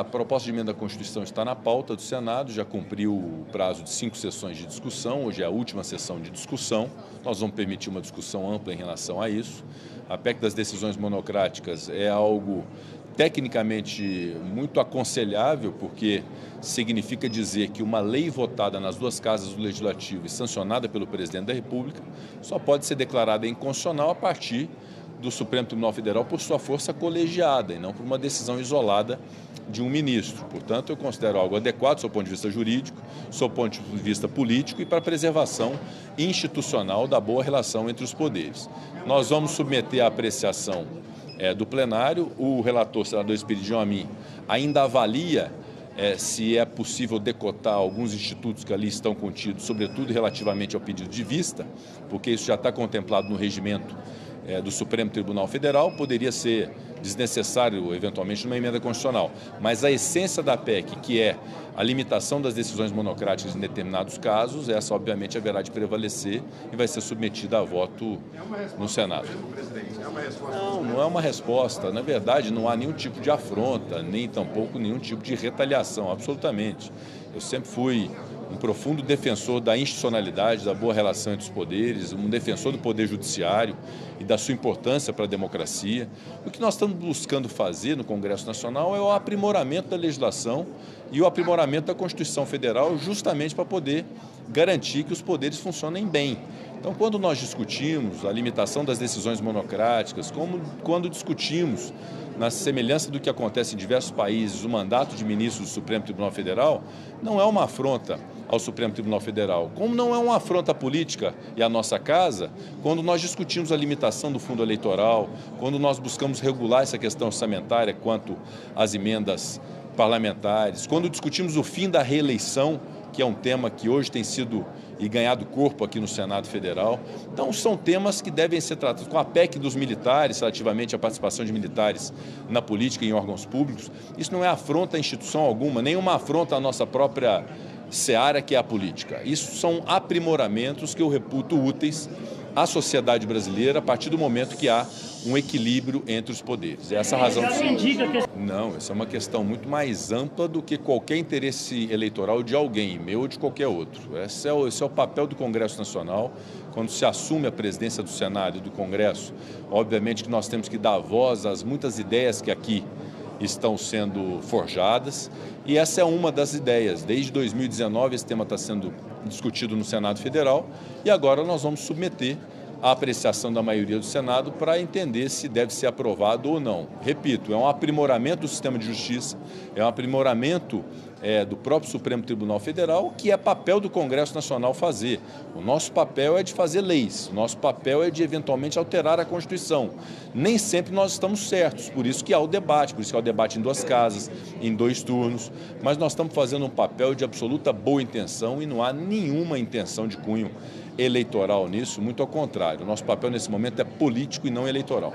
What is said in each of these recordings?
A proposta de emenda à Constituição está na pauta do Senado, já cumpriu o prazo de 5 sessões de discussão, hoje é a última sessão de discussão. Nós vamos permitir uma discussão ampla em relação a isso. A PEC das decisões monocráticas é algo tecnicamente muito aconselhável, porque significa dizer que uma lei votada nas duas casas do Legislativo e sancionada pelo Presidente da República só pode ser declarada inconstitucional a partir do Supremo Tribunal Federal por sua força colegiada e não por uma decisão isolada de um ministro. Portanto, eu considero algo adequado do seu ponto de vista jurídico, do seu ponto de vista político e para a preservação institucional da boa relação entre os poderes. Nós vamos submeter à apreciação do plenário. O relator, senador Espiridião Amin, ainda avalia se é possível decotar alguns institutos que ali estão contidos, sobretudo relativamente ao pedido de vista, porque isso já está contemplado no regimento do Supremo Tribunal Federal, poderia ser desnecessário, eventualmente, numa emenda constitucional. Mas a essência da PEC, que é a limitação das decisões monocráticas em determinados casos, essa, obviamente, haverá de prevalecer e vai ser submetida a voto no Senado. Não é uma resposta. Na verdade, não há nenhum tipo de afronta, nem tampouco nenhum tipo de retaliação, absolutamente. Eu sempre fui um profundo defensor da institucionalidade, da boa relação entre os poderes, um defensor do poder judiciário e da sua importância para a democracia. O que nós estamos buscando fazer no Congresso Nacional é o aprimoramento da legislação e o aprimoramento da Constituição Federal, justamente para poder garantir que os poderes funcionem bem. Então, quando nós discutimos a limitação das decisões monocráticas, quando discutimos, na semelhança do que acontece em diversos países, o mandato de ministros do Supremo Tribunal Federal, não é uma afronta ao Supremo Tribunal Federal, como não é uma afronta política e à nossa casa, quando nós discutimos a limitação do fundo eleitoral, quando nós buscamos regular essa questão orçamentária quanto às emendas parlamentares, quando discutimos o fim da reeleição, que é um tema que hoje tem sido e ganhado corpo aqui no Senado Federal. Então, são temas que devem ser tratados com a PEC dos militares, relativamente à participação de militares na política e em órgãos públicos. Isso não é afronta a instituição alguma, nem uma afronta à nossa própria seara, que é a política. Isso são aprimoramentos que eu reputo úteis à sociedade brasileira a partir do momento que há um equilíbrio entre os poderes. É essa a razão. Não, essa é uma questão muito mais ampla do que qualquer interesse eleitoral de alguém, meu ou de qualquer outro. Esse é o papel do Congresso Nacional. Quando se assume a presidência do Senado e do Congresso, obviamente que nós temos que dar voz às muitas ideias que aqui estão sendo forjadas, e essa é uma das ideias. Desde 2019 esse tema está sendo discutido no Senado Federal e agora nós vamos submeter à apreciação da maioria do Senado para entender se deve ser aprovado ou não. Repito, é um aprimoramento do sistema de justiça, é um aprimoramento do próprio Supremo Tribunal Federal, que é papel do Congresso Nacional fazer. O nosso papel é de fazer leis, o nosso papel é de eventualmente alterar a Constituição. Nem sempre nós estamos certos, por isso que há o debate, por isso que há o debate em duas casas, em 2 turnos, mas nós estamos fazendo um papel de absoluta boa intenção e não há nenhuma intenção de cunho eleitoral nisso, muito ao contrário. O nosso papel nesse momento é político e não eleitoral.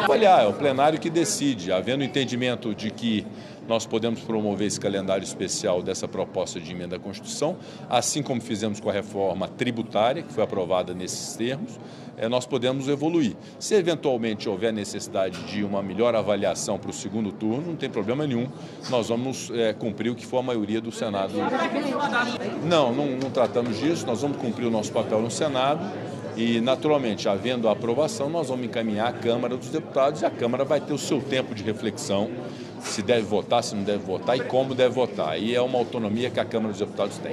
Olha, é o plenário que decide, havendo entendimento de que nós podemos promover esse calendário especial dessa proposta de emenda à Constituição, assim como fizemos com a reforma tributária, que foi aprovada nesses termos, nós podemos evoluir. Se eventualmente houver necessidade de uma melhor avaliação para o segundo turno, não tem problema nenhum, nós vamos cumprir o que for a maioria do Senado. Não tratamos disso, nós vamos cumprir o nosso papel no Senado e, naturalmente, havendo a aprovação, nós vamos encaminhar à Câmara dos Deputados e a Câmara vai ter o seu tempo de reflexão, se deve votar, se não deve votar e como deve votar. E é uma autonomia que a Câmara dos Deputados tem.